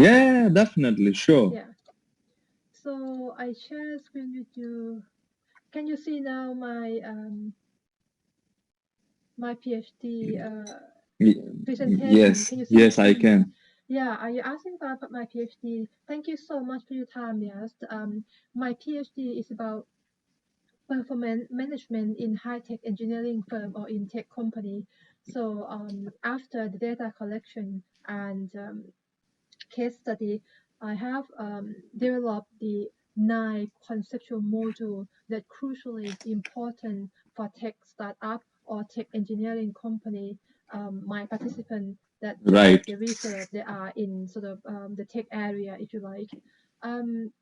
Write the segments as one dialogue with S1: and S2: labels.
S1: Yeah, definitely, sure.
S2: Yeah. So I share screen with you. Can you see now my PhD
S1: Y-
S2: presentation?
S1: Yes,
S2: Can you see my
S1: yes, I
S2: screen now?
S1: can.
S2: Yeah, are you asking about my PhD? Thank you so much for your time, yes. My PhD is about performance management in high-tech engineering firm or in tech company. So after the data collection and case study, I have developed the 9 conceptual module that crucially important for tech startup or tech engineering company. My participant that
S1: Right.
S2: the research they are in sort of the tech area, if you like. Um,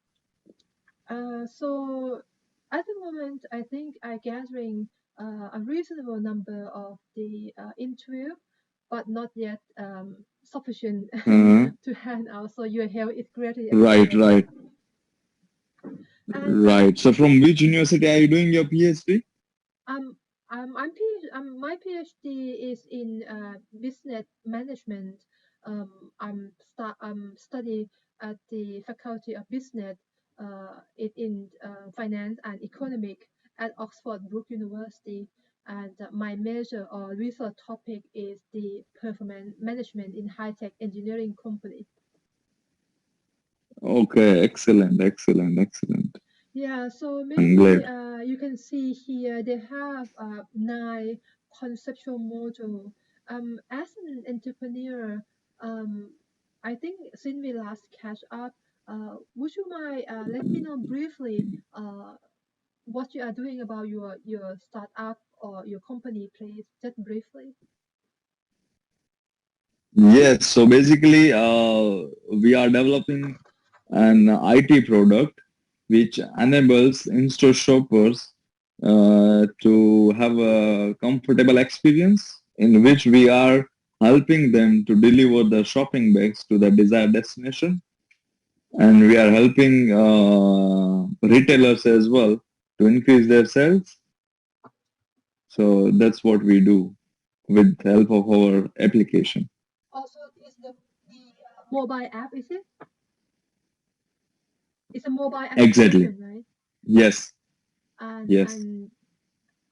S2: so at the moment, I think I gathering a reasonable number of the interview, but not yet sufficient
S1: Uh,
S2: to hand out. So your help is greatly
S1: right,
S2: appreciated.
S1: right,
S2: And
S1: right. So from which university are you doing your PhD?
S2: um, my PhD is in business management. Study at the Faculty of Business in finance and economic at Oxford Brook University. And my major or research topic is the performance management in high-tech engineering company.
S1: Okay, excellent, excellent, excellent.
S2: Yeah, so
S1: I'm
S2: maybe
S1: glad.
S2: you can see here they have 9 conceptual module. As an entrepreneur, um, I think since we last catch up, would you mind let me know briefly what you are doing about your startup or your company, please, just briefly.
S1: Yes, so basically, we are developing an IT product which enables in-store shoppers to have a comfortable experience in which we are helping them to deliver the shopping bags to the desired destination, and we are helping retailers as well to increase their sales. So that's what we do with the help of our application.
S2: Also, is the mobile app, is it? It's a mobile
S1: Exactly.
S2: application, right?
S1: Yes. Yes.
S2: And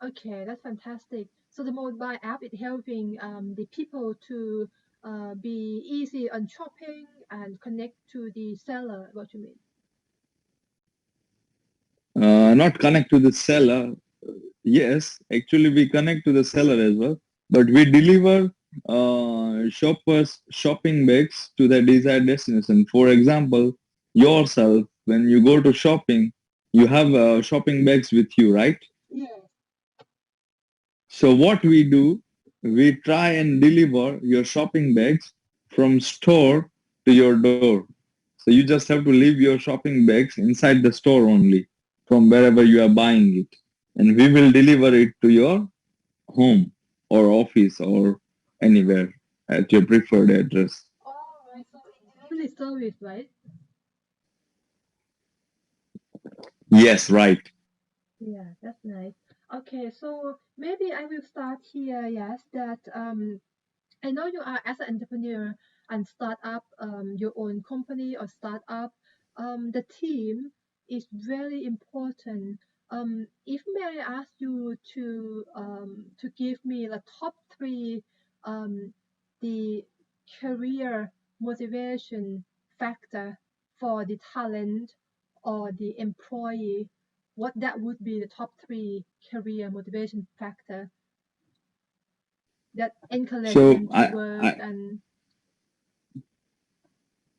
S2: okay, that's fantastic. So the mobile app is helping the people to be easy on shopping and connect to the seller. What you mean?
S1: Not connect to the seller. Yes, actually we connect to the seller as well, but we deliver shoppers shopping bags to their desired destination. For example, yourself, when you go to shopping, you have shopping bags with you, right?
S2: Yes.
S1: So what we do, we try and deliver your shopping bags from store to your door. So you just have to leave your shopping bags inside the store only from wherever you are buying it. And we will deliver it to your home or office or anywhere at your preferred address.
S2: All right. So it's delivery service, right?
S1: Yes, right.
S2: Yeah, that's nice. Okay, so maybe I will start here. Yes, that I know you are as an entrepreneur and start up your own company or startup. The team is very important. If may I ask you to give me the top three the career motivation factor for the talent or the employee, what that would be the top three career motivation factor that encourage
S1: So
S2: them to work
S1: I
S2: and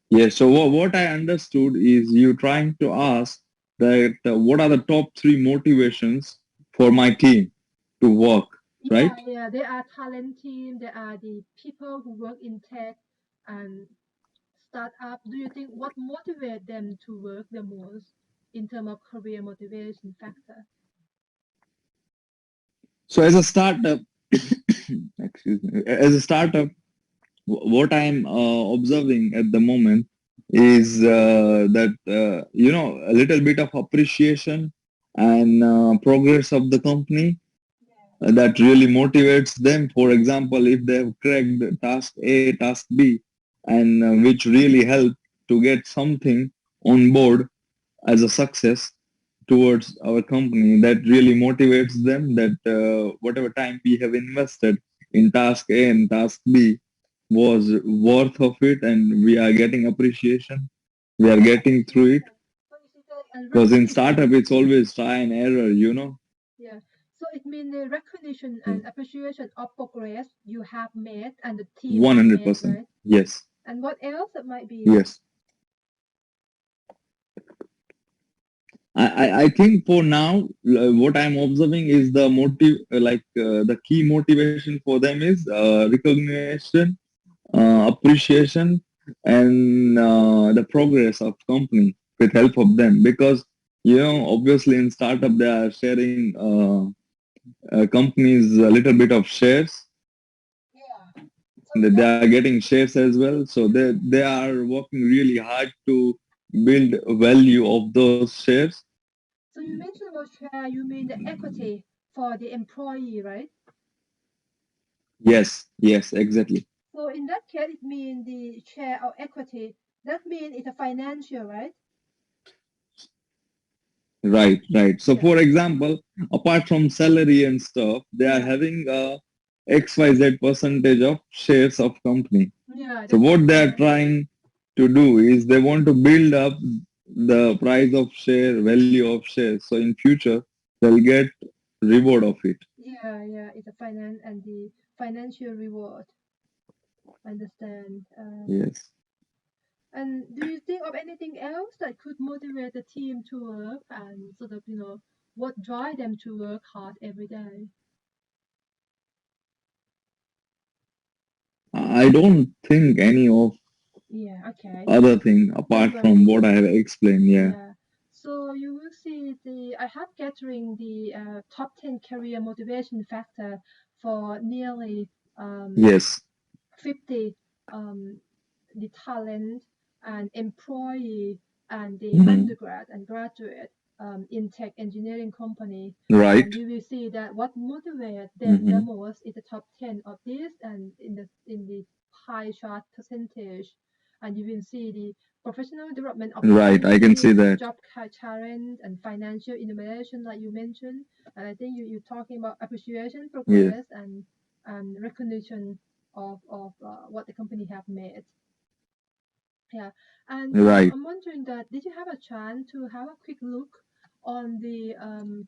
S1: yeah, so what I understood is you trying to ask that what are the top three motivations for my team to work,
S2: yeah,
S1: right?
S2: yeah, they are talent team, they are the people who work in tech and startup. Do you think what motivate them to work the most in terms of career motivation factor?
S1: So as a startup, excuse me, as a startup, what I'm observing at the moment is that a little bit of appreciation and progress of the company that really motivates them. For example, if they have cracked task A, task B, and which really help to get something on board as a success towards our company, that really motivates them that whatever time we have invested in task A and task B was worth of it, and we are getting appreciation. We are getting through it.
S2: So is it a
S1: Because in
S2: recognition?
S1: startup, it's always try and error.
S2: Yeah. So it means the recognition
S1: Yeah.
S2: and appreciation of progress you have made and the team have made,
S1: 100%.
S2: right?
S1: Yes.
S2: And what else it might be?
S1: Yes. I think for now, what I'm observing is the the key motivation for them is recognition, appreciation, and the progress of company with help of them. Because obviously in startup they are sharing companies a little bit of shares.
S2: Yeah. So in
S1: They
S2: that,
S1: are getting shares as well, so they are working really hard to build value of those shares.
S2: so you mentioned about share, you mean the equity for the employee, right?
S1: Yes, yes, exactly.
S2: So in that case, it means the share or equity. That means it's a financial, right?
S1: Right, right. So
S2: Yeah.
S1: for example, apart from salary and stuff, they are
S2: Yeah.
S1: having a XYZ percentage of shares of company.
S2: Yeah,
S1: So
S2: that's
S1: what they are
S2: yeah.
S1: trying to do is they want to build up the price of share, value of shares. So in future, they'll get reward of it.
S2: Yeah, yeah, it's a finance and the financial reward. Understand.
S1: Yes.
S2: And do you think of anything else that could motivate the team to work and sort of, what drive them to work hard every day?
S1: I don't think any of
S2: Yeah, okay.
S1: other thing
S2: Don't
S1: apart from
S2: worry.
S1: what I have explained. Yeah.
S2: Yeah. So you will see I have gathering the top 10 career motivation factor for nearly um,
S1: Yes.
S2: 50 um, the talent and employee and the
S1: Hmm.
S2: undergrad and graduate in tech engineering company. And
S1: Right.
S2: you will see that what motivates them the
S1: Hmm.
S2: most is the top 10 of this and in the pie chart percentage. And you will see the professional development
S1: Right. I can see
S2: opportunity,
S1: that.
S2: job challenge, and financial innovation, like you mentioned. And I think you're talking about appreciation,
S1: Yes.
S2: progress, and recognition of what the company have made. Yeah, and
S1: Right.
S2: I'm wondering that did you have a chance to have a quick look on the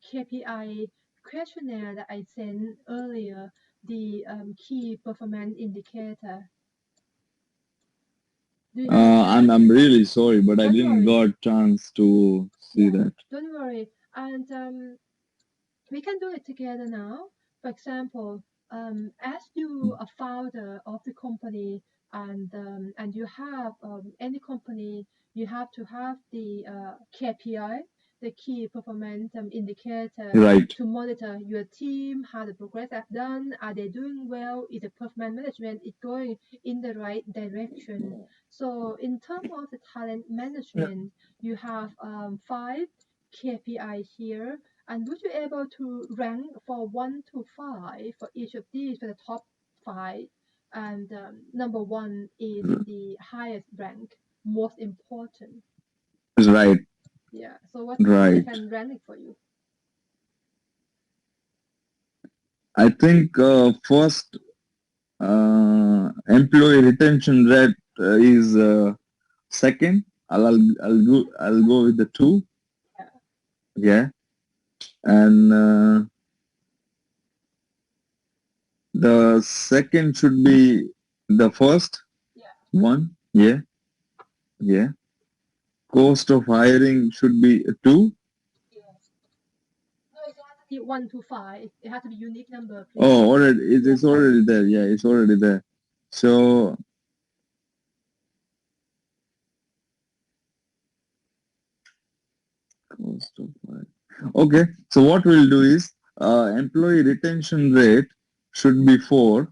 S2: KPI questionnaire that I sent earlier, the key performance indicator? Do you have a chance?
S1: I'm really sorry, but I
S2: Don't
S1: didn't
S2: worry.
S1: got chance to see
S2: Yeah,
S1: that.
S2: don't worry. And we can do it together now. For example, as you a founder of the company and you have any company, you have to have the KPI, the key performance indicator,
S1: Right.
S2: to monitor your team, how the progress have done, are they doing well, is the performance management is going in the right direction. So in terms of the talent
S1: Yeah.
S2: management, you have five KPI here, and would you able to rank for 1 to 5 for each of these for the top five? And number one is the highest rank, most important.
S1: Right.
S2: Yeah. So what I
S1: Right.
S2: can rank it for you?
S1: I think first employee retention rate is second. I'll go with the two.
S2: Yeah.
S1: Yeah. And the second should be the first
S2: Yeah.
S1: one. Yeah. Yeah. Cost of hiring should be two.
S2: Yes. No, it has to be 1 to 5. It has to be unique number, please.
S1: Oh, already
S2: Yeah.
S1: it's already there. Yeah, it's already there. So cost of hiring. Okay. So what we'll do is employee retention rate should be four.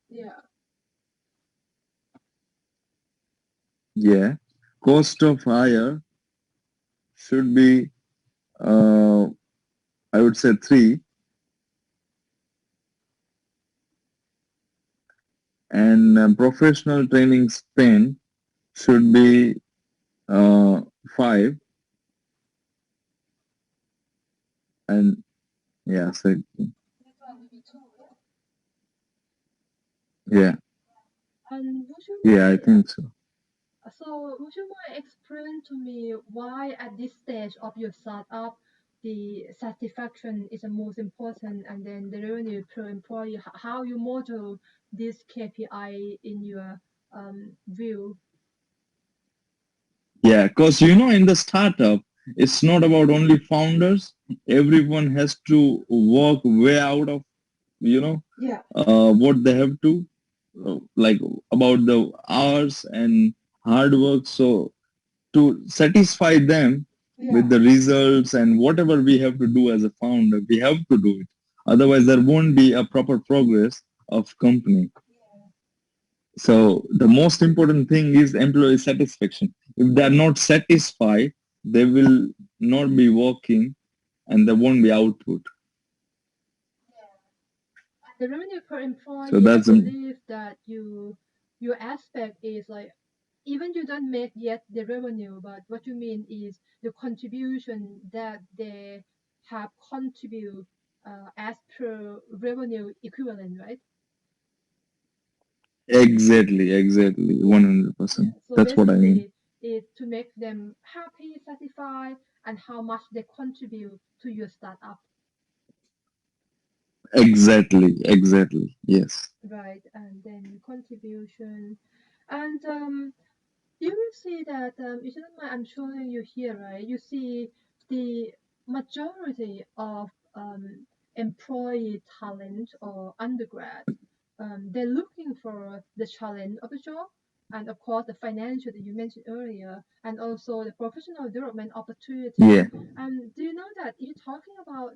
S2: Yeah.
S1: Yeah. Cost of hire should be uh, I would say three, and professional training spend should be uh, 5, and yeah, so yeah,
S2: And would you
S1: yeah, I
S2: mind
S1: think so.
S2: explain to me why at this stage of your startup the satisfaction is the most important and then the revenue per employee, how you model this KPI in your view?
S1: Yeah, because in the startup, it's not about only founders. Everyone has to work way out of you know
S2: Yeah,
S1: what they have to like about the hours and hard work. So to satisfy them with
S2: yeah.
S1: the results and whatever we have to do as a founder, we have to do it. Otherwise, there won't be a proper progress of company. So the most important thing is employee satisfaction. If they are not satisfied, they will not be working and there won't be output.
S2: The revenue per
S1: So
S2: employee, I
S1: that's
S2: believe that your aspect is like even you don't make yet the revenue, but what you mean is the contribution that they have contribute as per revenue equivalent, right?
S1: exactly
S2: Yeah,
S1: 100%.
S2: yeah. So
S1: That's what I mean.
S2: basically, it's to make them happy, satisfied, and how much they contribute to your startup,
S1: Exactly. Yes.
S2: right? And then contribution, and you will see that if you don't mind, I'm showing you here, right? You see the majority of employee talent or undergrad, they're looking for the challenge of the job, and of course the financial that you mentioned earlier, and also the professional development opportunity.
S1: Yeah.
S2: And do you know that if you're talking about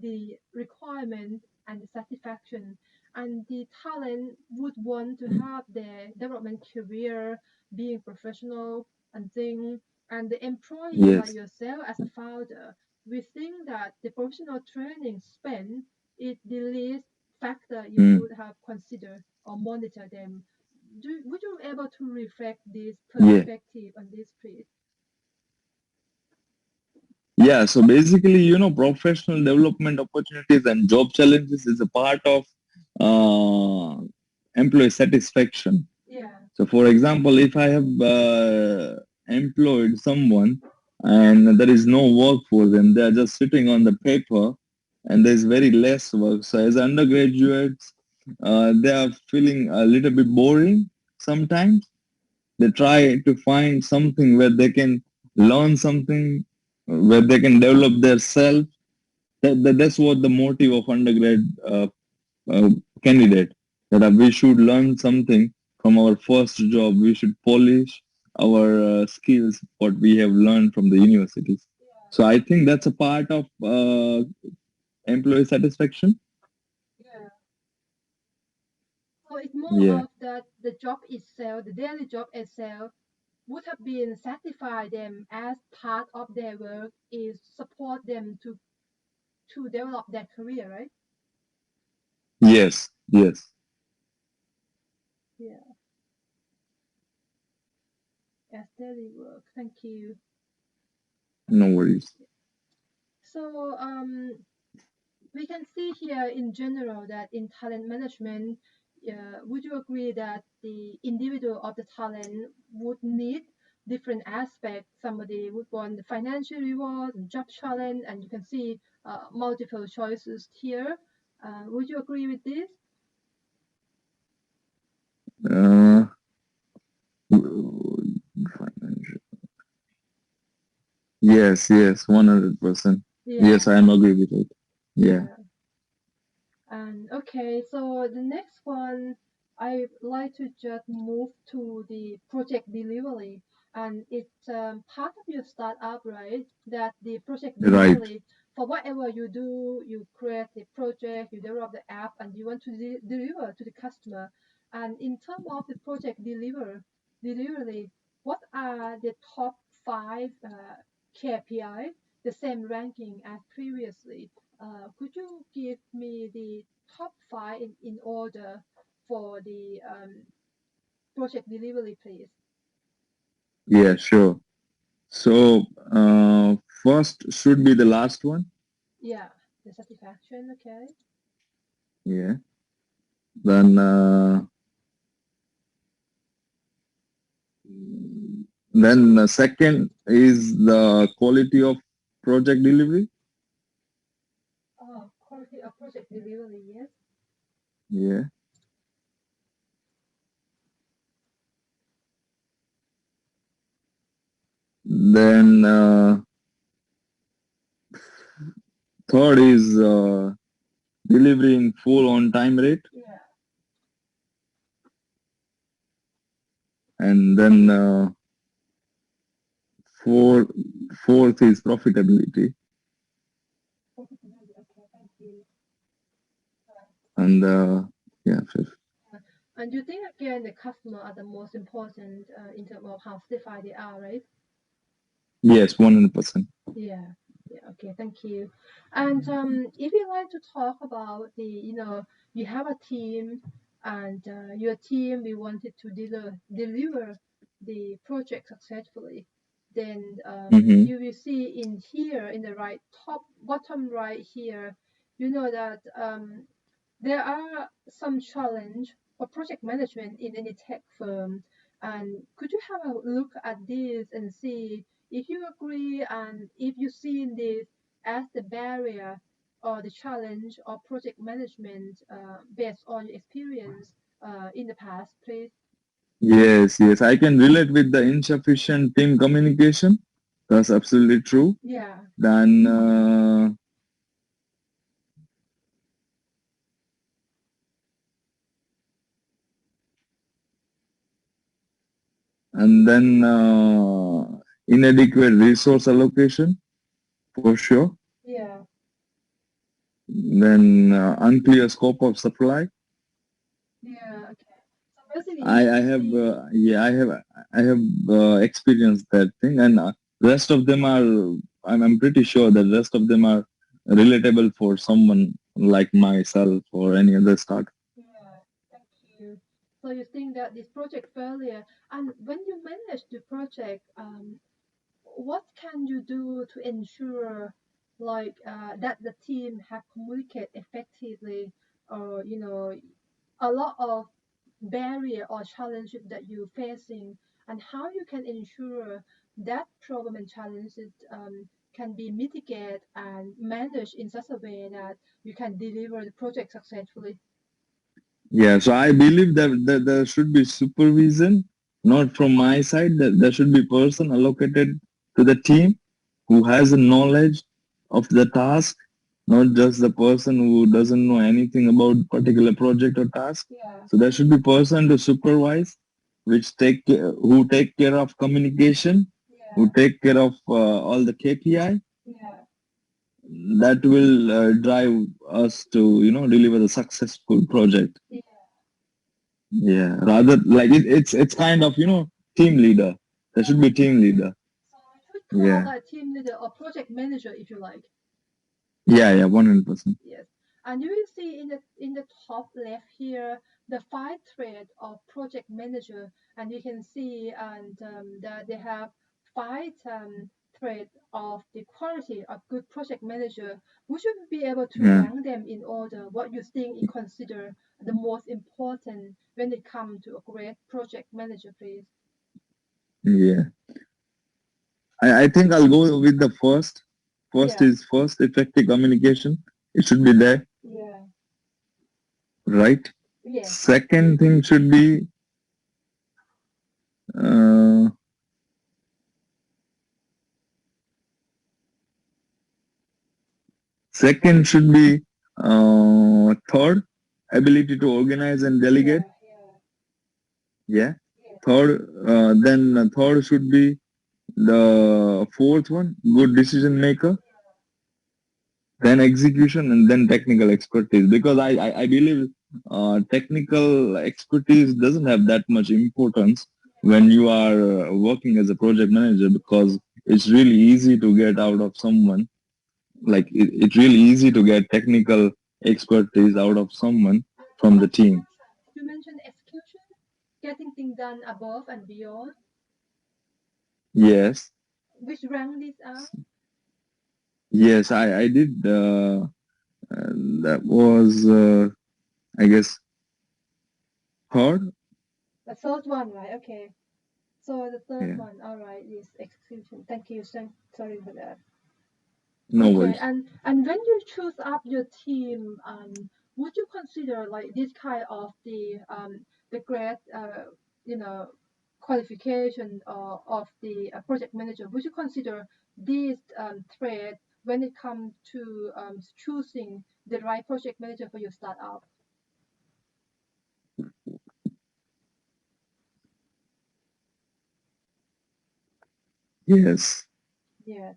S2: the requirement and the satisfaction, and the talent would want to have their development career being professional and thing, and the employee like
S1: Yes.
S2: yourself as a founder, we think that the professional training spent is the least factor you
S1: Mm.
S2: would have considered or monitor them. Would you be able to reflect this
S1: Yeah.
S2: perspective on this, please?
S1: Yeah. So basically, professional development opportunities and job challenges is a part of uh, employee satisfaction.
S2: Yeah,
S1: So, for example, if I have employed someone and there is no work for them, they are just sitting on the paper and there is very less work. So, as undergraduates, they are feeling a little bit boring sometimes. They try to find something where they can learn something, where they can develop their self. That's what the motive of undergrad uh, candidate, that we should learn something from our first job. We should polish our skills, what we have learned from the universities. So I think that's a part of employee satisfaction.
S2: yeah. So it's more
S1: Yeah.
S2: of that the job itself, the daily job itself, would have been satisfy them as part of their work is support them to develop their career, right?
S1: Yes.
S2: Yeah, as daily work. Thank you.
S1: No worries.
S2: So we can see here in general that in talent management, would you agree that the individual of the talent would need different aspects? Somebody would want the financial reward, job challenge, and you can see multiple choices here. Would you agree with this?
S1: Uh, yes, 100%. Yes,
S2: Yeah,
S1: I am agree with it. Yeah,
S2: yeah. And okay, so the next one, I'd like to just move to the project delivery. And it's part of your startup, right? That the project
S1: right.
S2: delivery, for whatever you do, you create the project, you develop the app, and you want to deliver to the customer. And in terms of the project delivery, what are the top five KPI, the same ranking as previously? Could you give me the top five in order for the project delivery, please?
S1: Yeah, sure. So first should be the last one.
S2: Yeah, the satisfaction. Okay.
S1: Yeah. Then second is the quality of project delivery.
S2: Oh, quality of project delivery. Yes.
S1: Yeah. Then third is delivering full on time rate.
S2: Yeah.
S1: And then four, fourth is profitability.
S2: Profitability. Okay. Thank you.
S1: And yeah, fifth.
S2: Uh, And you think again the customer are the most important in terms of how satisfied they are, right?
S1: Yes, 100%.
S2: Yeah. Yeah. Okay. Thank you. And if you like to talk about you have a team, and your team we wanted to deliver the project successfully, then
S1: Mm-hmm.
S2: you will see in here in the right top bottom right here, you know that there are some challenge for project management in any tech firm. And could you have a look at this and see if you agree and if you see this as the barrier or the challenge of project management based on your experience in the past, please?
S1: Yes, yes. I can relate with the insufficient team communication. That's absolutely true.
S2: Yeah,
S1: Then and then inadequate resource allocation for sure.
S2: yeah,
S1: Then unclear scope of supply.
S2: yeah. Okay. So basically, you
S1: I
S2: can
S1: have
S2: see.
S1: I have experienced that thing, and rest of them are I'm pretty sure that rest of them are relatable for someone like myself or any other start.
S2: Yeah, thank you. So you think that this project failure, and when you manage the project, what can you do to ensure that the team have communicate effectively, or a lot of barrier or challenges that you're facing, and how you can ensure that problem and challenges can be mitigated and managed in such a way that you can deliver the project successfully.
S1: Yeah, so I believe that there should be supervision, not from my side. That there should be person allocated to the team who has a knowledge of the task, not just the person who doesn't know anything about particular project or task.
S2: Yeah,
S1: So there should be person to supervise, who take care of communication, who
S2: yeah,
S1: take care of all the KPI.
S2: yeah.
S1: That will drive us to deliver the successful project.
S2: Yeah.
S1: Yeah, rather like it's kind of team leader. There should be team leader.
S2: So we should call
S1: Yeah,
S2: a team leader or project manager if you like.
S1: yeah, yeah, 100%.
S2: Yes. And you will see in the top left here the five thread of project manager, and you can see and that they have five thread of the quality of good project manager. Would you be able to
S1: Yeah,
S2: rank them in order? What you think you consider the most important when it comes to a great project manager, please?
S1: yeah. I think I'll go with the first. First
S2: Yeah.
S1: is first effective communication. It should be there,
S2: Yeah.
S1: right?
S2: Yes.
S1: Second thing should be uh, second should be third ability to organize and delegate.
S2: Yeah. Yeah.
S1: Yeah.
S2: Yes.
S1: Third, then third should be the fourth one, good decision maker, then execution, and then technical expertise. Because I believe technical expertise doesn't have that much importance when you are working as a project manager, because it's really easy to get out of someone. Like it's really easy to get technical expertise out of someone from the
S2: And you
S1: team.
S2: mentioned you mentioned execution, getting things done above and beyond.
S1: Yes.
S2: Which rank these are?
S1: Yes, I did. That was, I guess, third.
S2: The third one, right? Okay. So the third
S1: Yeah,
S2: one, all right, is execution. Thank you. Sorry for that.
S1: no
S2: Okay,
S1: worries.
S2: and when you choose up your team, would you consider like this kind of the great you know qualification of the project manager? Would you consider this trait when it comes to choosing the right project manager for your startup?
S1: Yes,
S2: Yeah,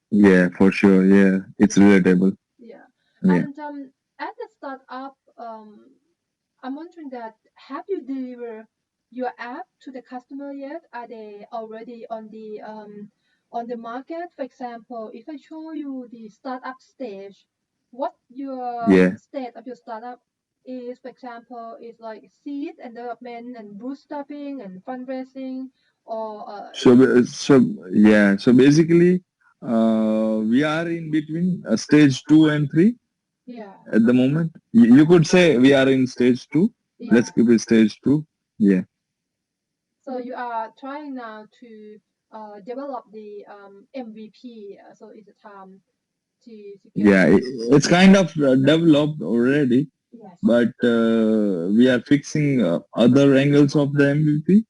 S1: yeah, for sure. Yeah, it's relatable.
S2: yeah.
S1: Yeah,
S2: And at the startup, I'm wondering that have you delivered your app to the customer yet? Are they already on the market? For example, if I show you the startup stage, what your
S1: yeah.
S2: state of your startup is, for example, is like seed and development and bootstrapping and fundraising, or
S1: So yeah. So basically, we are in between stage two and three
S2: yeah,
S1: at the moment. You could say we are in stage two.
S2: yeah.
S1: Let's keep it stage two. Yeah,
S2: So you are trying now to develop the MVP. So it's a time to get
S1: yeah. It's kind of developed already,
S2: yes.
S1: but we are fixing other angles of the MVP.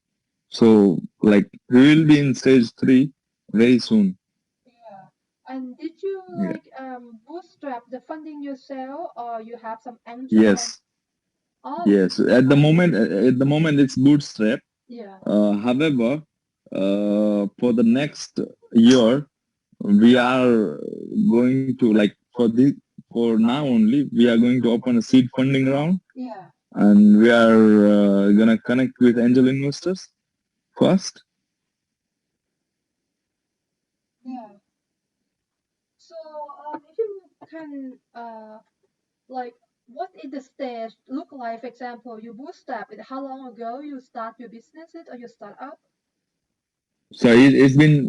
S1: So like we will be in stage three very soon.
S2: Yeah. And did you
S1: Yeah.
S2: like bootstrap the funding yourself, or you have some angel or
S1: Yes.
S2: oh
S1: Yes. At the moment it's bootstrap.
S2: yeah.
S1: However, for the next year, we are going to like for now only we are going to open a seed funding round,
S2: Yeah.
S1: and we are gonna connect with angel investors first.
S2: Yeah. So if you can like what is the stage look like? For example, you bootstrap it. How long ago you start your business it or your startup?
S1: So it's been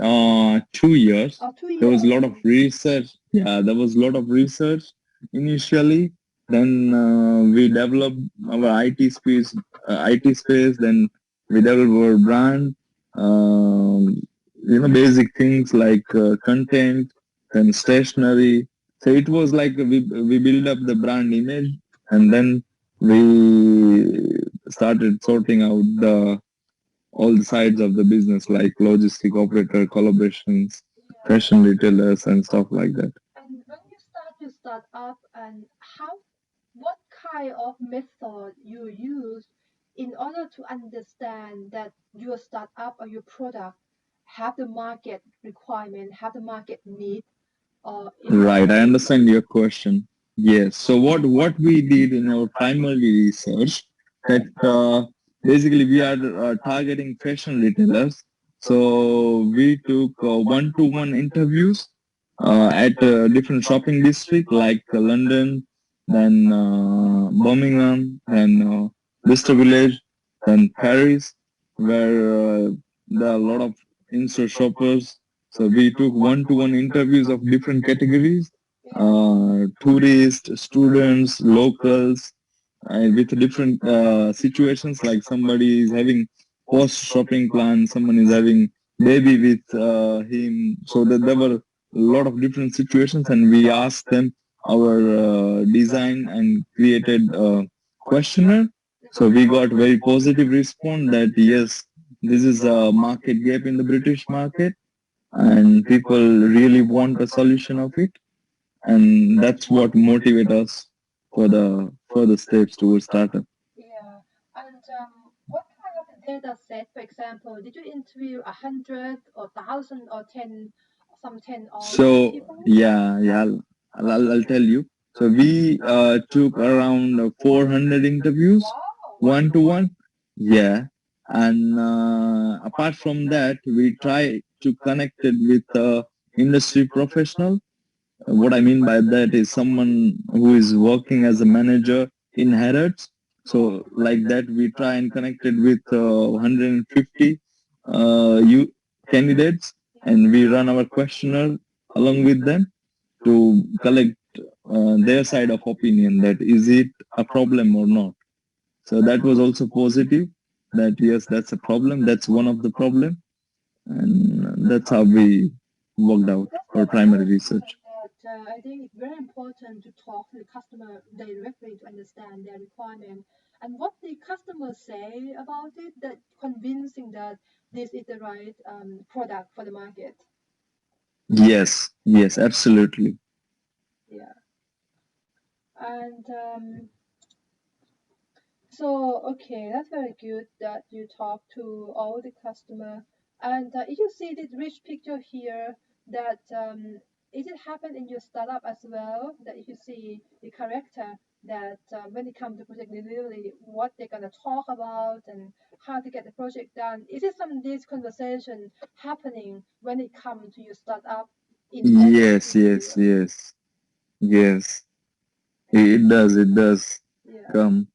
S1: 2 years.
S2: Oh, two
S1: There was a
S2: years.
S1: lot of
S2: Okay.
S1: research. Yeah, there was a lot of research initially. Then we developed our IT space. Then we developed our brand. Um, basic things like content, then stationery. So it was like we build up the brand image, and then we started sorting out the all the sides of the business like logistic operator, collaborations,
S2: Yeah.
S1: fashion retailers and stuff like that.
S2: And when you start your startup, and how, what kind of method you use in order to understand that your startup or your product have the market requirement, have the market need, or in
S1: Right,
S2: order
S1: I
S2: to
S1: understand your question. Yes. So what we did in our primary research that basically we are targeting fashion retailers. So we took one-to-one interviews at different shopping districts like London, then Birmingham, then Bristol Village, then Paris, where there are a lot of in-store shoppers. So we took one-to-one interviews of different categories,
S2: yeah,
S1: tourists, students, locals, with different situations like somebody is having post-shopping plan, someone is having baby with him. So that there were a lot of different situations, and we asked them our design and created a questionnaire. So we got very positive response that yes, this is a market gap in the British market, and people really want a solution of it, and that's what motivates us for the further steps towards startup.
S2: yeah. And what kind of data set, for example, did you interview 100 or 1,000 or 10, some 10 or 100
S1: So
S2: people?
S1: yeah, I'll tell you. So we took around 400 interviews,
S2: Wow.
S1: one to one. Yeah, and apart from that, we try to connect it with industry professional. What I mean by that is someone who is working as a manager in Harrods. So like that, we try and connect it with 150 candidates, and we run our questionnaire along with them to collect their side of opinion that is it a problem or not. So that was also positive that yes, that's a problem. That's one of the problem. And that's how we worked out
S2: That's
S1: our
S2: very
S1: primary
S2: interesting
S1: research.
S2: that I think it's very important to talk to the customer directly to understand their requirement and what the customers say about it, that convincing that this is the right product for the market.
S1: Yes, yes, absolutely.
S2: Yeah. And so, okay, that's very good that you talk to all the customer. And if you see this rich picture here, that is it happen in your startup as well? That if you see the character that when it comes to project delivery, what they're gonna talk about and how to get the project done. Is it some of this conversation happening when it comes to your startup in all the
S1: Yes,
S2: interview?
S1: yes, yes, yes. It does
S2: Yeah.
S1: come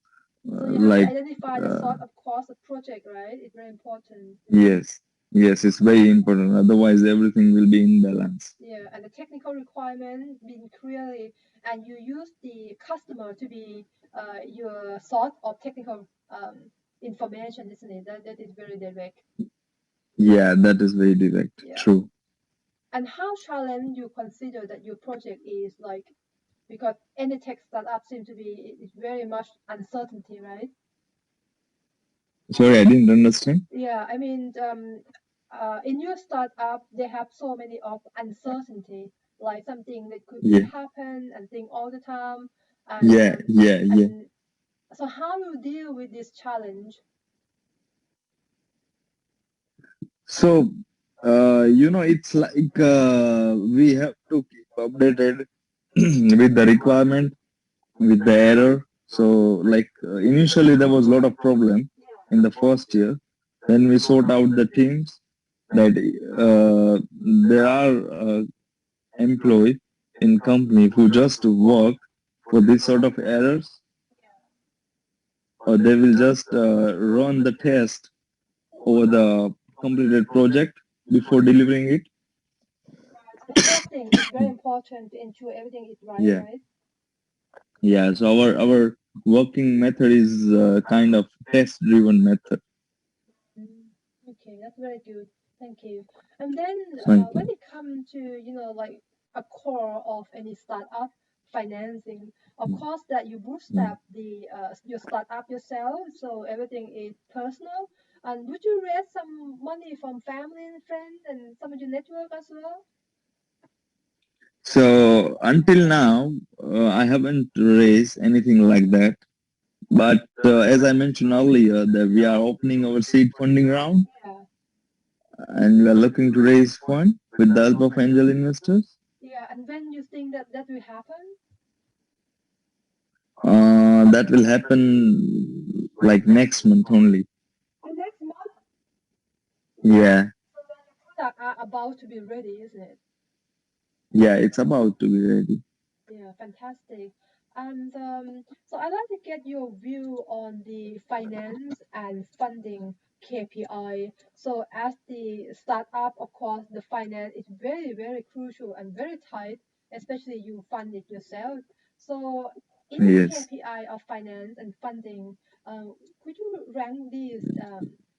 S2: So you have to
S1: like
S2: identify the
S1: uh,
S2: sort of cost of project, right? It's very important.
S1: yes, yes, it's very important. Otherwise, everything will be in balance.
S2: Yeah, and the technical requirement being clearly, and you use the customer to be your source of technical information, isn't it? That is very direct.
S1: Yeah, that is very direct.
S2: Yeah.
S1: True.
S2: And how challenge you consider that your project is like, because any tech startup seems to be it's very much uncertainty, right?
S1: Sorry, I didn't understand.
S2: Yeah, I mean, in your startup, they have so many of uncertainty, like something that could be
S1: Yeah,
S2: happen and thing all the time, and
S1: yeah, yeah, yeah.
S2: so how you deal with this challenge?
S1: So, it's like we have to keep updated with the requirement, with the error. So, like initially there was a lot of problem in the first year. Then we sort out the teams that there are employees in company who just work for this sort of errors, or they will just run the test over the completed project before delivering it.
S2: Right. So the testing is very important to ensure everything is right,
S1: Yeah,
S2: right?
S1: yeah. So our working method is kind of test driven method.
S2: Mm, okay, that's very good. Thank you. And then
S1: Thank
S2: when
S1: you.
S2: it comes to, like a core of any startup financing, of course that you
S1: Mm.
S2: bootstrap the your startup yourself, so everything is personal. And would you raise some money from family and friends and some of your network as well?
S1: So until now, I haven't raised anything like that. But as I mentioned earlier, that we are opening our seed funding round,
S2: Yeah.
S1: and we are looking to raise fund with the help of angel investors.
S2: Yeah. And when you think that that will happen?
S1: That will happen like next month only.
S2: The next month.
S1: Yeah,
S2: So then your product are about to be ready, isn't it?
S1: yeah, it's about to be ready.
S2: Yeah, fantastic. And so I'd like to get your view on the finance and funding KPI. So as the startup, of course, the finance is very, very crucial and very tight, especially you fund it yourself. So in the
S1: Yes.
S2: KPI of finance and funding, could you rank these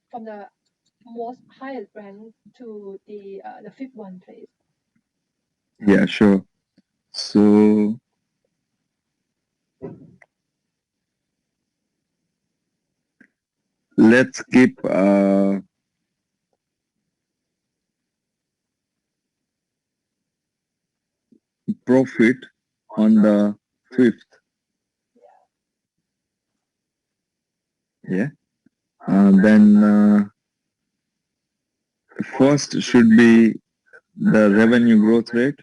S2: from the most highest rank to the fifth one, please?
S1: Yeah, sure. So let's keep profit on the fifth. Yeah. Then first should be the revenue growth rate.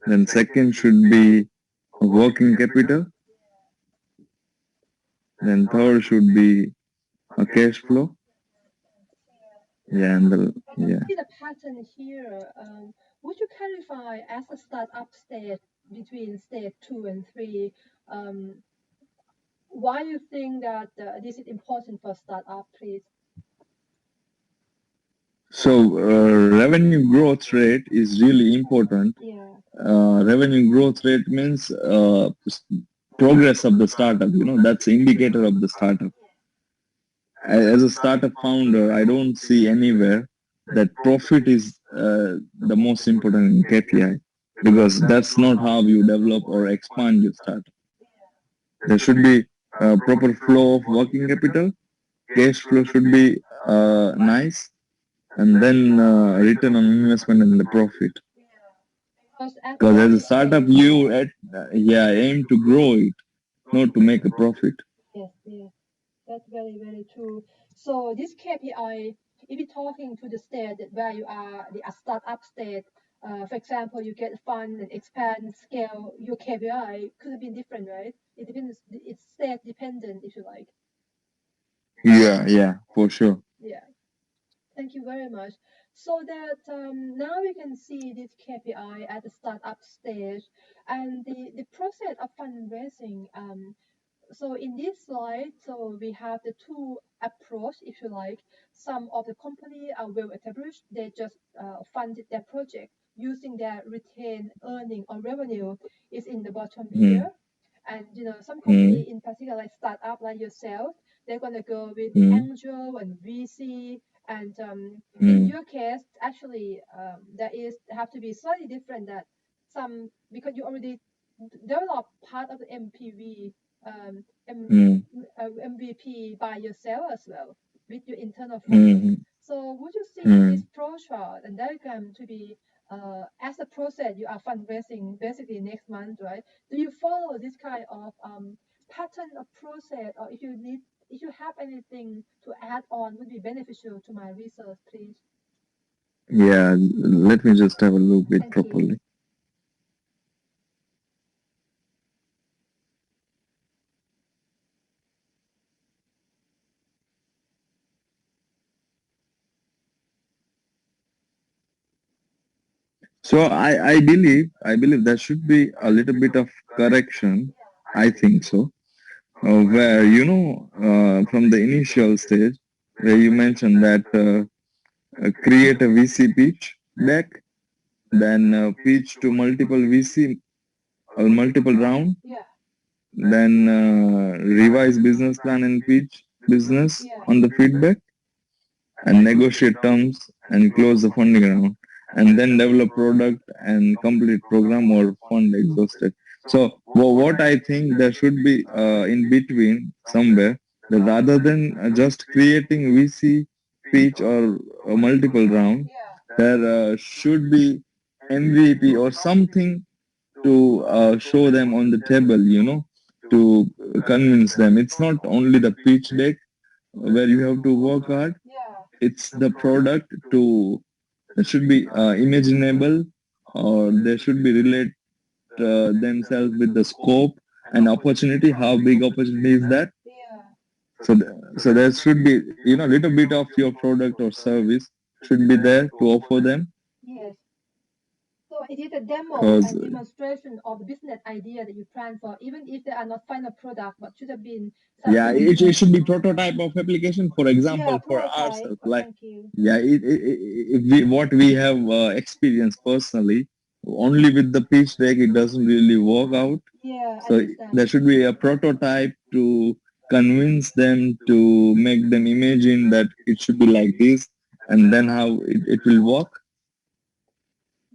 S1: Then second should be working capital. Then third should be a cash flow. Yeah, and
S2: I can
S1: yeah.
S2: see the pattern here. Would you clarify as a startup stage between stage two and three, um, why you think that this is important for startup, please?
S1: So revenue growth rate is really important.
S2: Yeah.
S1: Revenue growth rate means progress of the startup. That's the indicator of the startup. As a startup founder, I don't see anywhere that profit is the most important in KPI, because that's not how you develop or expand your startup. There should be a proper flow of working capital. Cash flow should be nice, and then return on investment and the profit.
S2: Because at
S1: Because as a
S2: early
S1: startup,
S2: stage,
S1: you yeah, aim to grow it, not to make a profit.
S2: yes, yes, that's very, very true. So this KPI, if you're talking to the state that where you are, the a startup state, for example, you get fund and expand, scale, your KPI could have been different, right? It depends, it's state dependent, if you like.
S1: Yeah, yeah, for sure.
S2: Yeah. Thank you very much. So that now we can see this KPI at the startup stage and the process of fundraising. So in this slide, so we have the two approach, if you like. Some of the company are well established. They just funded their project using their retained earning or revenue is in the bottom
S1: Mm,
S2: here. And some
S1: mm,
S2: company in particular, like startup like yourself, they're gonna go with
S1: mm,
S2: angel and VC. And in
S1: mm,
S2: your case, actually, there is have to be slightly different that some because you already develop part of the MPV
S1: mm,
S2: MVP by yourself as well with your internal funding.
S1: mm,
S2: So would you see this
S1: mm.
S2: pro chart and diagram to be as a process you are fundraising basically next month, right? Do you follow this kind of pattern of process, or if you have anything to add on would be beneficial to my research, please?
S1: Yeah, let me just have a look at
S2: Thank you.
S1: properly. So I believe there should be a little bit of correction. I think so. Where from the initial stage, where you mentioned that create a VC pitch deck, then pitch to multiple VC or multiple round,
S2: Yeah,
S1: then revise business plan and pitch business
S2: yeah,
S1: on the feedback, and negotiate terms and close the funding round, and then develop product and complete program or fund exhausted. So what I think there should be in between somewhere, that rather than just creating VC pitch or a multiple round,
S2: yeah,
S1: there should be MVP or something to show them on the table, to convince them. It's not only the pitch deck where you have to work hard,
S2: yeah.
S1: it's the product to that should be imaginable, or they should be relate themselves with the scope and opportunity. How big opportunity is that?
S2: Yeah.
S1: So, so there should be little bit of your product or service should be there to offer them,
S2: Yes. So it is a demo
S1: because
S2: and demonstration of the business idea that you plan for, even if they are not final product, but should have been
S1: yeah,
S2: something.
S1: it should be prototype of application. For
S2: Yeah,
S1: example, for
S2: prototype.
S1: ourselves,
S2: Oh,
S1: like,
S2: thank you.
S1: yeah, what we have experienced personally, only with the pitch deck, it doesn't really work out.
S2: Yeah, I
S1: So there
S2: understand.
S1: should be a prototype to convince them, to make them imagine that it should be like this, and then how it will work.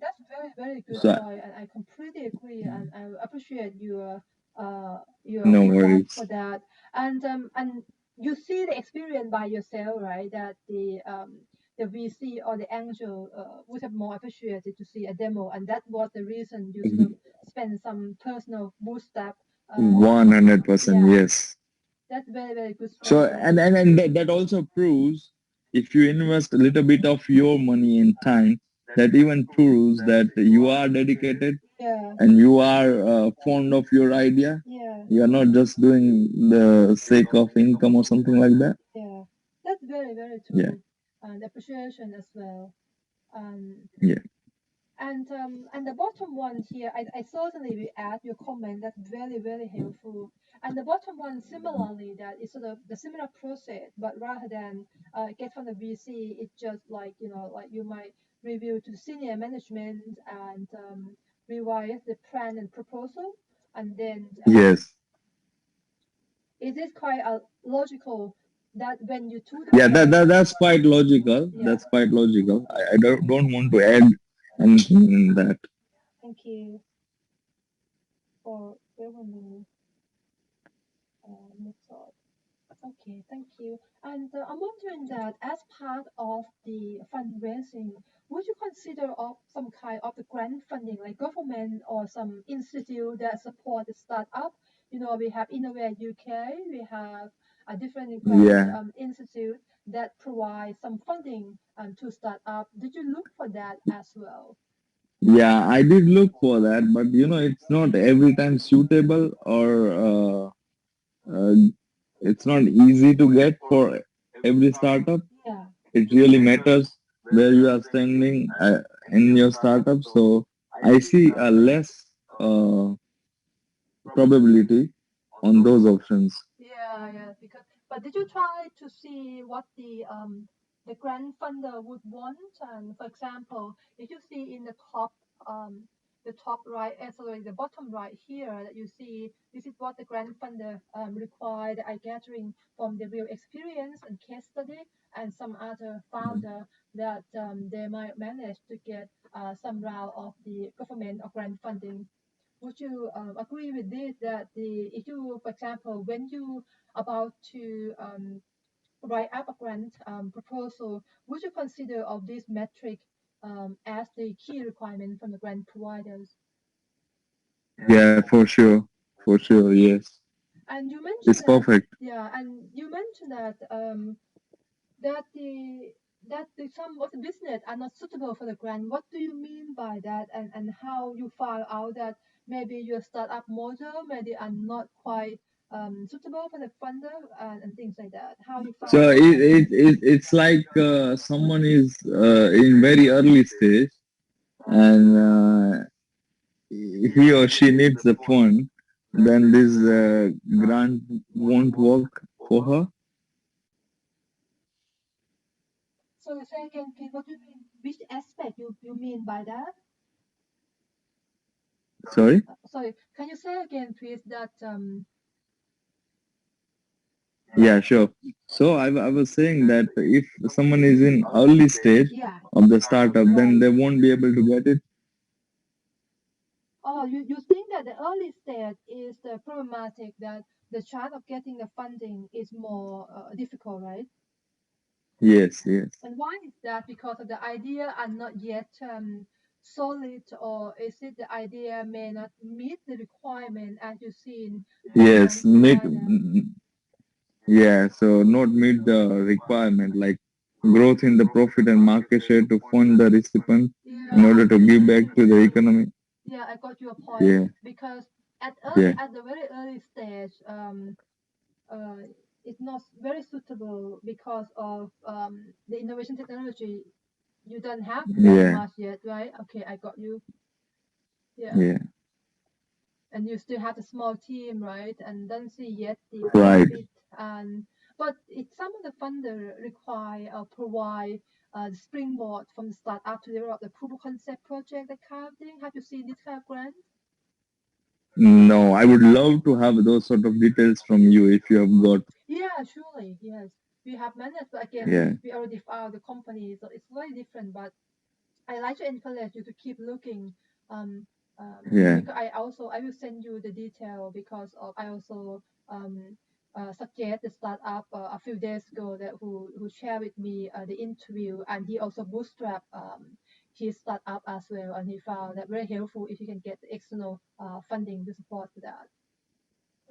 S2: That's very, very good
S1: So
S2: point, and I completely agree, and I appreciate your
S1: no
S2: feedback
S1: worries.
S2: for that. And you see the experience by yourself, right? That the VC or the angel would have more appreciated to see a demo, and that was the reason you sort of spend some personal bootstrap. Uh,
S1: 100%,
S2: yeah,
S1: yes.
S2: that's very, very good
S1: So
S2: strategy.
S1: and that also proves, if you invest a little bit of your money and time, that even proves that you are dedicated
S2: Yeah,
S1: and you are fond of your idea.
S2: yeah,
S1: You are not just doing the sake of income or something like that.
S2: yeah. That's very, very
S1: Yeah,
S2: true, and appreciation as well. Um,
S1: yeah.
S2: And the bottom one here, I certainly will add your comment. That's very, very helpful. And the bottom one, similarly, that is sort of the similar process, but rather than get from the VC, it's just like, like you might review to senior management and revise the plan and proposal. And then
S1: Yes.
S2: it is quite logical that when you do the
S1: Yeah,
S2: plan,
S1: that's quite logical.
S2: yeah,
S1: That's quite logical. I don't want to add anything in that.
S2: thank you for revenue method. Okay, thank you. And I'm wondering that as part of the fundraising, would you consider of some kind of the grant funding, like government or some institute that support the startup? We have Innovate UK, we have a different grant
S1: Yeah.
S2: institute that provide some funding to start up. Did you look for that as well?
S1: Yeah, I did look for that, but it's not every time suitable or uh, it's not easy to get for every startup.
S2: Yeah.
S1: It really matters where you are standing in your startup. So I see a less probability on those options.
S2: Yeah, yeah. Because, but did you try to see what the grant funder would want? And for example, if you see in the top right, sorry, the bottom right here, that you see this is what the grant funder required. I gathering from the real experience and case study, and some other founder that they might manage to get some round of the government or grant funding. Would you agree with this that if you, for example, when you about to write up a grant proposal, would you consider of this metric as the key requirement from the grant providers?
S1: Yeah, for sure. For sure, yes.
S2: And you
S1: It's
S2: mentioned that,
S1: perfect.
S2: yeah, and you mentioned that that some of the business are not suitable for the grant. What do you mean by that, and how you find out that maybe your startup model maybe are not quite suitable for the funder and things like that? How you
S1: So
S2: find out that?
S1: it's like someone is in very early stage and he or she needs the fund, then this grant won't work for her.
S2: So say again, please. What do you mean? Which aspect you mean by that?
S1: Sorry?
S2: Sorry, can you say again, please? That
S1: Yeah, sure. So I was saying that if someone is in early stage
S2: yeah,
S1: of the startup, then
S2: right.
S1: they won't be able to get it.
S2: Oh, you think that the early stage is the problematic, that the chance of getting the funding is more difficult, right?
S1: Yes, yes.
S2: And why is that? Because of the idea are not yet solid, or is it the idea may not meet the requirement as you see in the
S1: Yes,
S2: grant provider?
S1: yeah, so not meet the requirement like growth in the profit and market share to fund the recipient in
S2: Yeah,
S1: order to give back to the economy.
S2: yeah, I got your point.
S1: Yeah,
S2: Because
S1: yeah,
S2: at the very early stage, uh, it's not very suitable because of the innovation technology. You don't have that
S1: yeah,
S2: much yet, right? Okay, I got you. Yeah.
S1: yeah.
S2: And you still have a small team, right? And don't see yet the
S1: Right.
S2: profit. And but it some of the funder require or provide the springboard from the startup to develop the proof of concept project, that kind of thing. Have you seen this kind of grant?
S1: No, I would love to have those sort of details from you if you have got.
S2: Yeah, surely, yes. We have managed, but again,
S1: Yeah,
S2: we already found the company, so it's very different. But I like to encourage you to keep looking, um,
S1: yeah.
S2: because I will send you the detail, because of I also um, suggest the startup a few days ago that who shared with me the interview, and he also bootstrap his startup as well, and he found that very helpful if you can get external funding to support that.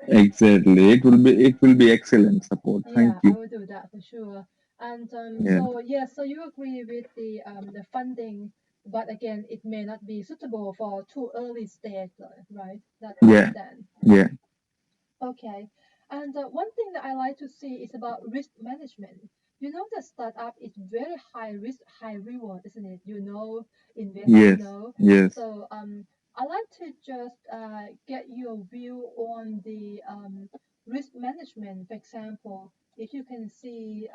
S1: Exactly. It will be excellent support. Thank
S2: Yeah, I
S1: you.
S2: will do that for sure. And
S1: Yeah,
S2: so yes, so you agree with the funding, but again, it may not be suitable for too early stage, right? That I
S1: yeah,
S2: understand.
S1: yeah.
S2: Okay. And one thing that I like to see is about risk management, the startup is very high risk, high reward, isn't it? Investor
S1: Yes,
S2: know.
S1: yes.
S2: So I like to just get your view on the risk management. For example, if you can see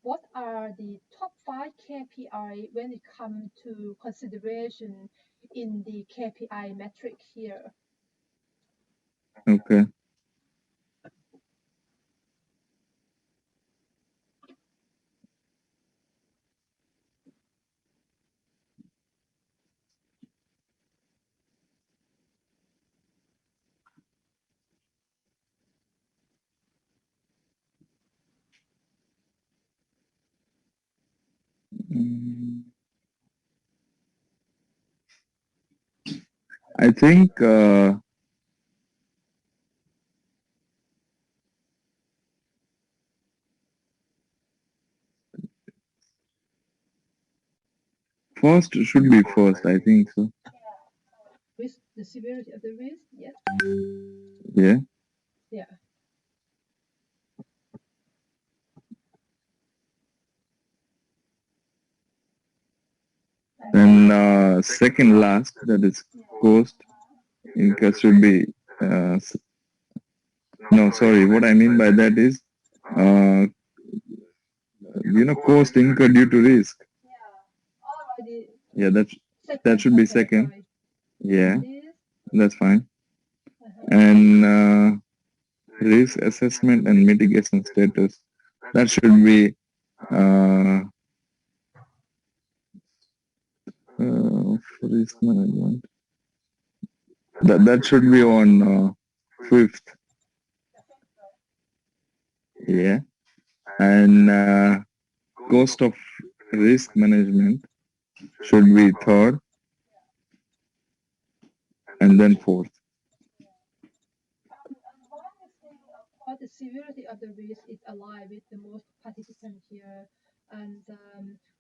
S2: what are the top five KPI when it comes to consideration in the KPI metric here.
S1: Okay. Mm, I think first should be first. I think so.
S2: Risk, the severity of the risk, yes.
S1: Yeah.
S2: Yeah.
S1: Then second last, that is cost income should be no, sorry. What I mean by that is uh, cost incurred due to risk.
S2: Already
S1: Yeah, that
S2: second.
S1: should be
S2: Okay,
S1: second.
S2: sorry.
S1: Yeah,
S2: And this.
S1: that's fine.
S2: Uh-huh.
S1: And risk assessment and mitigation status. That should be uh, risk management. That should be on fifth. Yeah, and cost of risk management should be third, and then fourth.
S2: And why you think of course the severity of the risk is aligned with the most participant here, and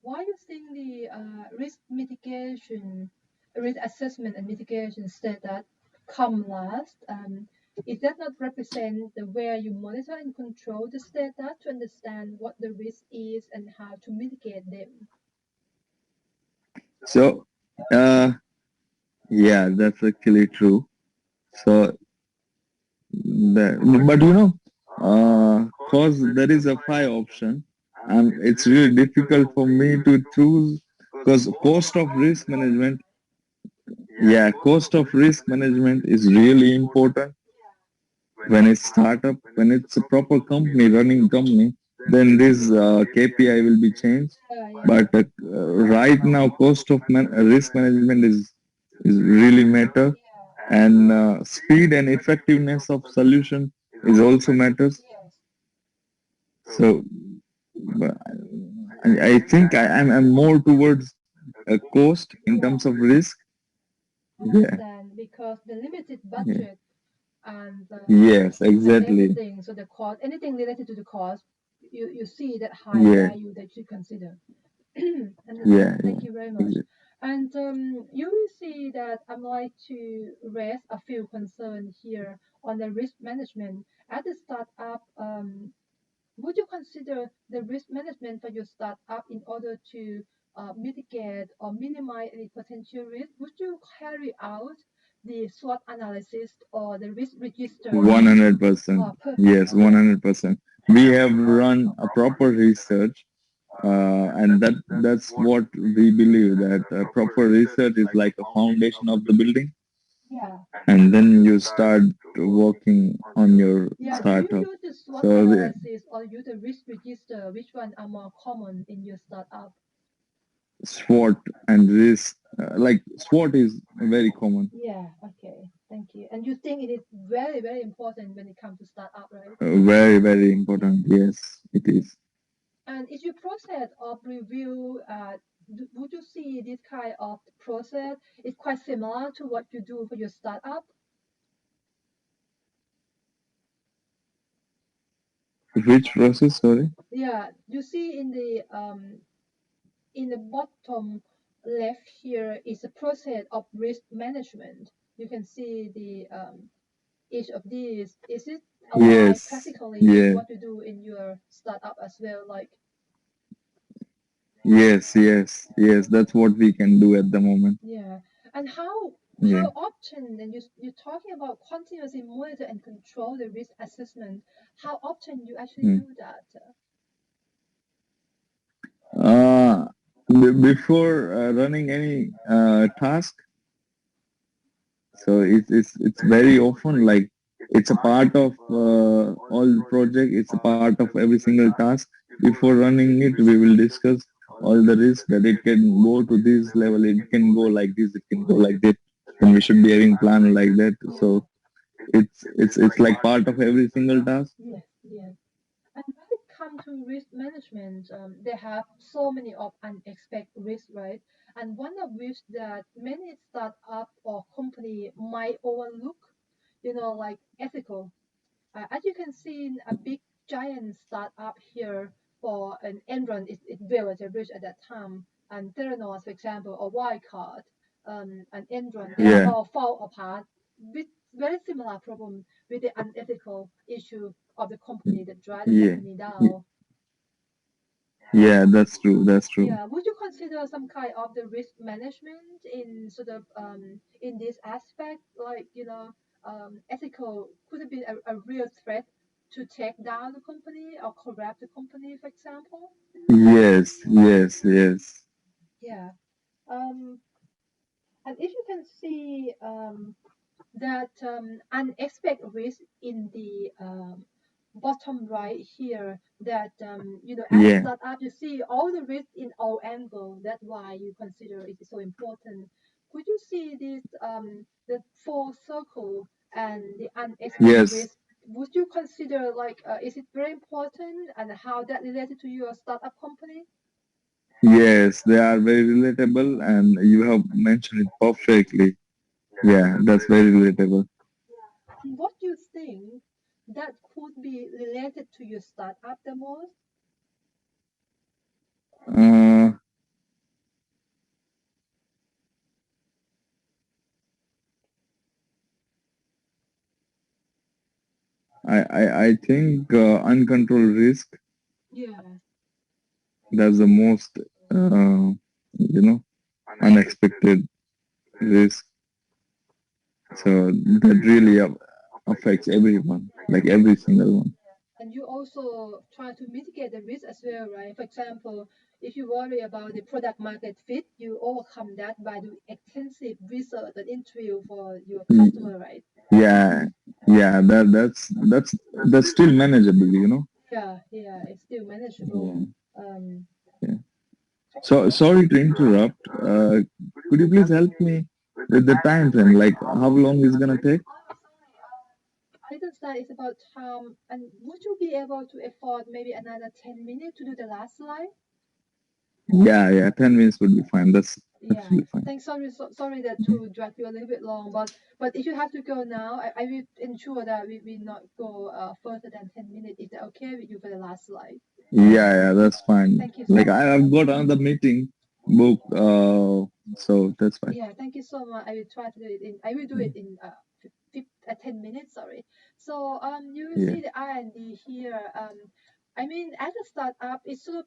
S2: why you think the risk mitigation, risk assessment and mitigation state that come last? Is that not represent the where you monitor and control the data to understand what the risk is and how to mitigate them?
S1: So, uh, yeah, that's actually true. So, but cause there is a five option, and it's really difficult for me to choose because cost of risk management, yeah, cost of risk management is really important when it's startup, when it's a proper company, running company, then this KPI will be changed.
S2: Yeah.
S1: But right now, cost of risk management is really matter, and speed and effectiveness of solution is also matters.
S2: Yes.
S1: So but I think I'm more towards cost in terms of risk. Yeah.
S2: Understand because the limited
S1: Yeah.
S2: budget and
S1: Yes,
S2: and
S1: exactly.
S2: everything. So the cost, anything related to the cost, you see that high
S1: Yeah.
S2: value that you consider.
S1: Yeah.
S2: Understand.
S1: Yeah.
S2: Thank you very much.
S1: Exactly.
S2: And you will see that I'm like to raise a few concerns here on the risk management at the startup. Would you consider the risk management for your startup in order to mitigate or minimize any potential risk? Would you carry out the SWOT analysis or the risk register?
S1: 100%.
S2: Perfect.
S1: Yes, 100%. We have run a proper research, and that's what we believe that proper research is like a foundation of the building,
S2: Yeah.
S1: and then you start working on your
S2: Yeah. Do you
S1: startup.
S2: use the SWOT
S1: So the
S2: analysis or use the risk register? Which one are more common in your startup?
S1: SWOT and risk, like SWOT is very common,
S2: Yeah. Okay. Thank you. And you think it is very, very important when it comes to startup, right?
S1: very very important. Yes, it is.
S2: And if you process of review, would you see this kind of process is quite similar to what you do for your startup?
S1: Which process? Sorry.
S2: Yeah, you see in the bottom left here is a process of risk management. You can see the each of these. Is it aligned
S1: Yes.
S2: practically with
S1: Yeah.
S2: what you do in your startup as well? Like,
S1: Yes, yes, yes. That's what we can do at the moment.
S2: Yeah. And how
S1: Yeah.
S2: often, and you're talking about continuously monitor and control the risk assessment, how often you actually
S1: Mm.
S2: do that?
S1: Uh, Before running any task, so it's very often like it's a part of all the project. It's a part of every single task. Before running it, we will discuss all the risks that it can go to this level. It can go like this. It can go like that. And we should be having plan like that.
S2: Yeah.
S1: So it's like part of every single task.
S2: Yes, yes. And when it comes to risk management, they have so many of unexpected risks, right? And one of which that many startup or company might overlook, like ethical. As you can see, in a big giant startup here for an Enron, it well established at that time, and Theranos, for example, or Wildcard, and Enron, they are
S1: Yeah,
S2: all fall apart with very similar problem with the unethical issue of the company that drive the
S1: yeah,
S2: company
S1: y-
S2: down.
S1: yeah. That's true. That's true.
S2: Yeah, would you consider some kind of the risk management in sort of in this aspect, like ethical could it be a real threat to take down the company or corrupt the company, for example?
S1: Yes, yes, yes,
S2: Yeah. Um, and if you can see that unexpected risk in the bottom right here that as a
S1: yeah,
S2: startup you see all the risk in all angles. That's why you consider it so important. Could you see this the full circle and the unexpected
S1: yes,
S2: risk? Would you consider like is it very important and how that related to your startup company?
S1: yes. They are very relatable, and you have mentioned it perfectly. Yeah, that's very relatable.
S2: And what do you think that could be related to your startup the most?
S1: Uh, I think uncontrolled risk.
S2: Yeah.
S1: That's the most you know unexpected risk. So that really affects everyone, like every single one.
S2: And you also try to mitigate the risk as well, right? For example, if you worry about the product market fit, you overcome that by doing extensive research and interview for your
S1: Y-
S2: customer, right?
S1: Yeah, yeah. That's still manageable.
S2: Yeah, yeah, it's still manageable.
S1: Yeah,
S2: Um,
S1: yeah. So sorry to interrupt. Could you please help me with the time frame? Like how long is gonna take?
S2: oh, sorry. I didn't say it's about time. And would you be able to afford maybe another 10 minutes to do the last slide?
S1: Yeah, yeah. 10 minutes would be fine. That's
S2: Yeah,
S1: absolutely fine.
S2: thanks. Sorry that to drag you a little bit long, but if you have to go now, I will ensure that we will not go further than 10 minutes. Is that okay with you for the last slide?
S1: Yeah, yeah. That's fine.
S2: Thank you so
S1: Like
S2: much.
S1: I've got another meeting book. So that's fine.
S2: Yeah, thank you so much. I will do it in 10 minutes. Sorry. So you will
S1: Yeah,
S2: see the R&D here. I mean, as a startup, it's sort of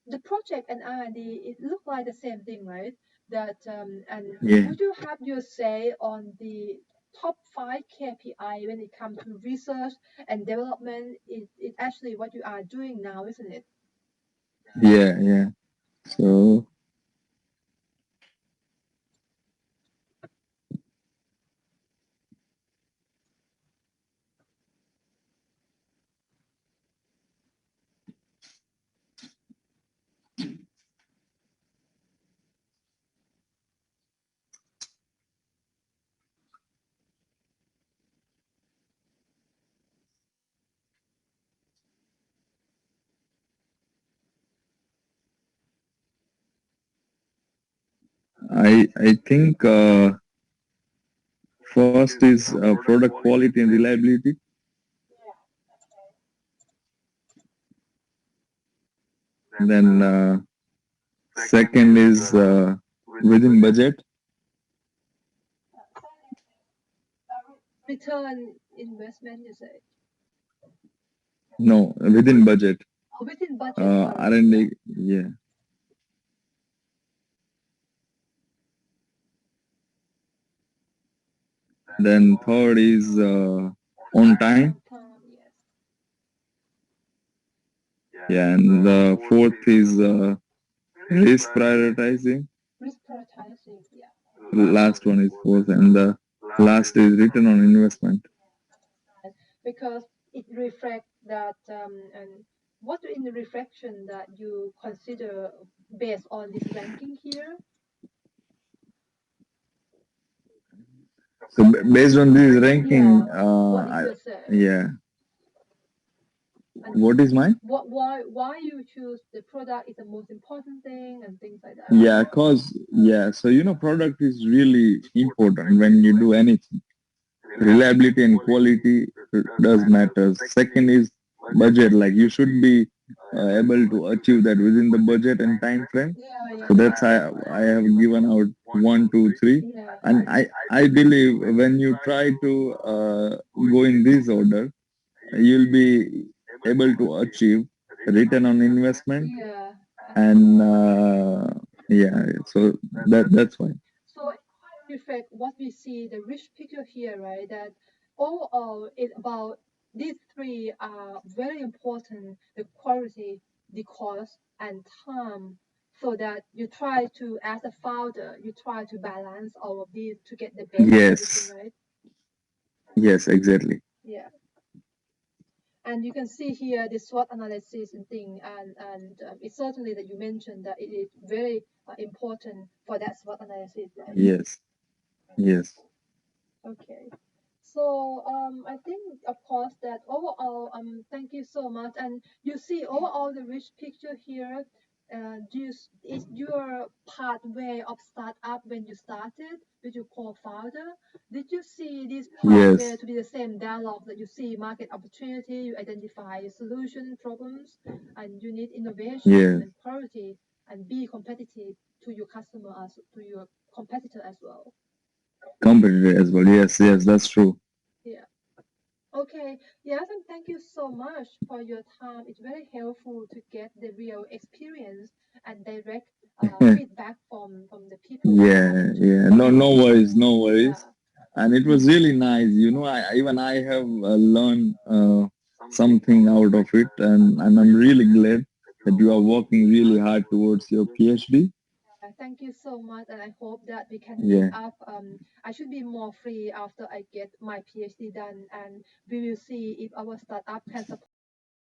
S2: the project and R&D. It look like the same thing, right? That and
S1: yeah.
S2: would you have your say on the top five KPI when it comes to research and development? It actually what you are doing now, isn't it?
S1: Yeah, yeah. So I think first is product quality and reliability. Then second is within budget.
S2: Return investment, you say?
S1: No, within budget.
S2: Oh, within budget. Sorry. Yeah.
S1: R&D. Yeah, Then third is on time.
S2: On time, yes.
S1: Yeah, and the fourth is risk prioritizing.
S2: Risk prioritizing, yeah.
S1: Last one is fourth, and the last is return on investment.
S2: Right. Because it reflects that, and what in the reflection that you consider based on this ranking here?
S1: So based on this ranking,
S2: Yeah. What did you say?
S1: yeah,
S2: And
S1: what is mine?
S2: why you choose the product is the most important thing and things like that.
S1: Yeah, cause yeah, so product is really important when you do anything. Reliability and quality does matter. Second is budget. Like you should be able to achieve that within the budget and time frame.
S2: Yeah,
S1: So
S2: yeah,
S1: that's I have given out one, two, three,
S2: yeah,
S1: and I believe when you try to go in this order, you'll be able to achieve return on investment
S2: yeah.
S1: and yeah. So that's why.
S2: So reflect what we see, the rich picture here, right? That overall is about these three are very important, the quality, the cost, and time. So that you try to, as a founder, you try to balance all of these to get the best of everything,
S1: Yes,
S2: right?
S1: yes, exactly.
S2: Yeah. And you can see here the SWOT analysis and thing, and it's certainly that you mentioned that it is very important for that SWOT analysis, right?
S1: Yes, yes.
S2: Okay. So I think of course that overall thank you so much. And you see overall the rich picture here. Is your pathway of startup when you started with your co-founder? Did you see this pathway
S1: Yes,
S2: to be the same dialogue that you see market opportunity, you identify solution problems, and you need innovation
S1: yes.
S2: and quality and be competitive to your customer as to your competitor as well?
S1: Competitor as well. Yes, yes, that's true.
S2: Yeah. Okay, yes, and thank you so much for your time. It's very helpful to get the real experience and direct feedback from the people who are
S1: Yeah,
S2: actually
S1: yeah. No, no
S2: founding.
S1: worries, no worries.
S2: Yeah,
S1: And it was really nice. I have learned something out of it, and I'm really glad that you are working really hard towards your PhD.
S2: thank you so much, and I hope that we can meet
S1: Yeah.
S2: up. I should be more free after I get my PhD done, and we will see if our startup can support